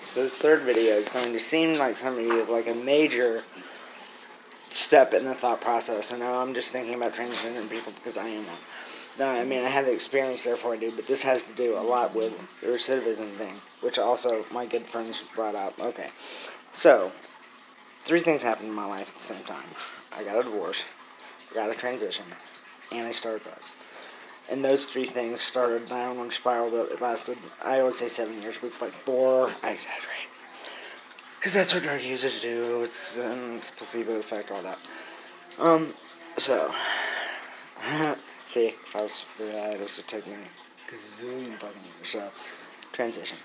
So this third video is going to seem like something of like a major step in the thought process. And now I'm just thinking about transgender people because I am one. No, I mean, I have the experience, therefore I do, but this has to do a lot with the recidivism thing, which also my good friends brought up. Okay, so, 3 things happened in my life at the same time. I got a divorce, I got a transition, and I started drugs. And those 3 things started a downward spiral that lasted, I always say 7 years, but it's like 4, I exaggerate. Because that's what drug users do, it's placebo effect, all that. So, see, if I was for that, this would take me a gazillion fucking years. So, transition.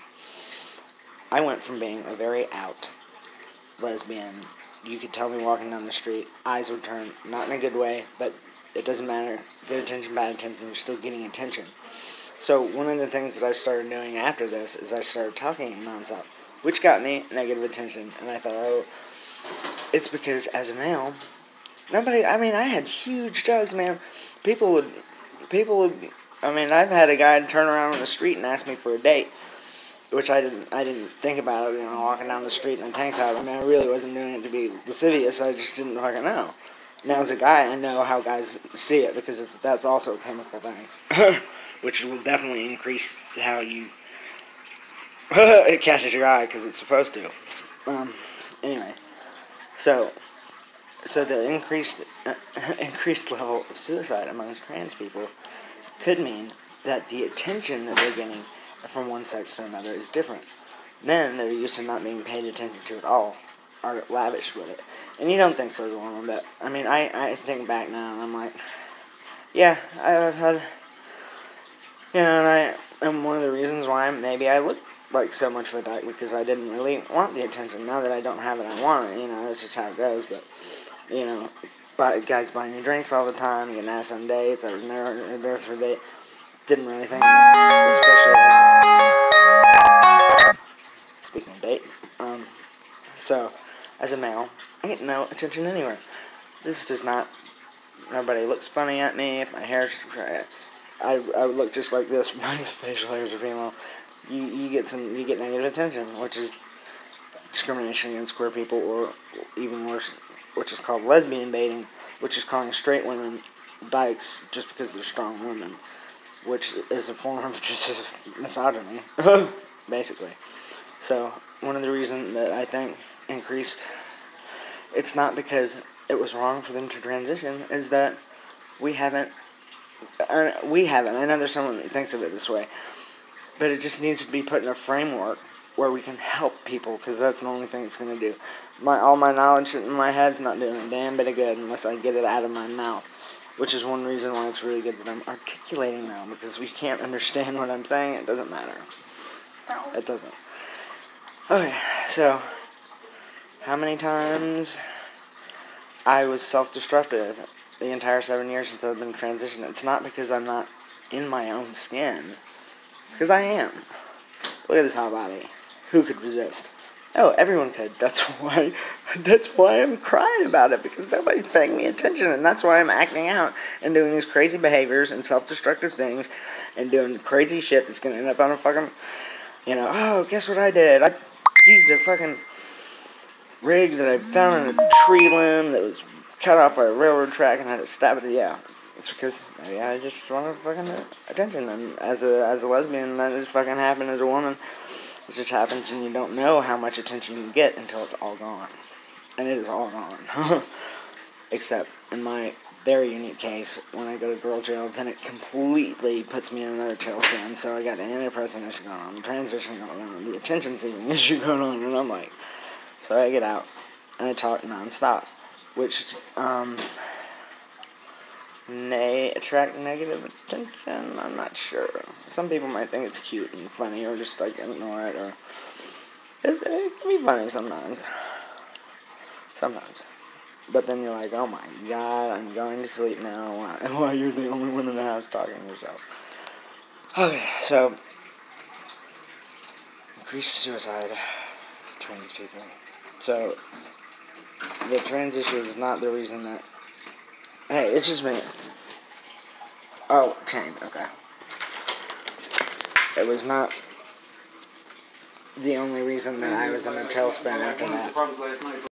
I went from being a very out lesbian. You could tell me walking down the street, eyes would turn, not in a good way, but it doesn't matter. Good attention, bad attention, you're still getting attention. So, one of the things that I started doing after this is I started talking nonstop, which got me negative attention. And I thought, oh, it's because as a male, I had huge jugs, man. People would, I've had a guy turn around on the street and ask me for a date, which I didn't think about it, walking down the street in a tank top. I really wasn't doing it to be lascivious, I just didn't fucking know. Now, as a guy, I know how guys see it, because that's also a chemical thing, which will definitely increase how you, it catches your eye, because it's supposed to. Anyway, so the increased level of suicide amongst trans people could mean that the attention that they're getting from one sex to another is different. Men that are used to not being paid attention to at all are lavish with it. And you don't think so, Norman, but I think back now and I'm like, yeah, I've had, and one of the reasons why maybe I look like so much of a dyke, because I didn't really want the attention. Now that I don't have it, I want it. That's just how it goes. But guys buying me drinks all the time, getting asked on dates. I was never there for a date. Didn't really think, especially speaking of date. So as a male, I get no attention anywhere. This does not. Nobody looks funny at me. If my hair's, I would look just like this. Mine's facial hairs are female. You get negative attention, which is discrimination against queer people, or even worse, which is called lesbian baiting, which is calling straight women dykes just because they're strong women, which is a form of just misogyny, basically. So, one of the reasons that I think increased, it's not because it was wrong for them to transition, is that we haven't, I know there's someone that thinks of it this way, but it just needs to be put in a framework where we can help people, because that's the only thing it's going to do. All my knowledge in my head's not doing a damn bit of good unless I get it out of my mouth, which is one reason why it's really good that I'm articulating now, because if we can't understand what I'm saying, it doesn't matter. It doesn't. Okay, so, how many times I was self-destructive the entire 7 years since I've been transitioned? It's not because I'm not in my own skin, because I am. Look at this hot body. Who could resist? Oh, everyone could. That's why I'm crying about it, because nobody's paying me attention, and that's why I'm acting out and doing these crazy behaviors and self-destructive things and doing crazy shit that's going to end up on a fucking, oh, guess what I did? I used a fucking rig that I found in a tree limb that was cut off by a railroad track and had to stab it. Yeah, it's because maybe I just wanted fucking attention, and as a lesbian, that just fucking happened as a woman. It just happens, and you don't know how much attention you can get until it's all gone. And it is all gone. Except, in my very unique case, when I go to girl jail, then it completely puts me in another tailspin. So I got the antidepressant issue going on, the transition going on, the attention-seeking issue going on, and I'm like, so I get out, and I talk nonstop, which, may attract negative attention. I'm not sure. Some people might think it's cute and funny, or just ignore it, or it can be funny sometimes. But then you're like, oh my god, I'm going to sleep now, while you're the only one in the house talking to yourself. Okay, so increased suicide, trans people. So the trans issue is not the reason that. Hey, it's just me. Oh, change, okay. It was not the only reason that I was in a tailspin after that.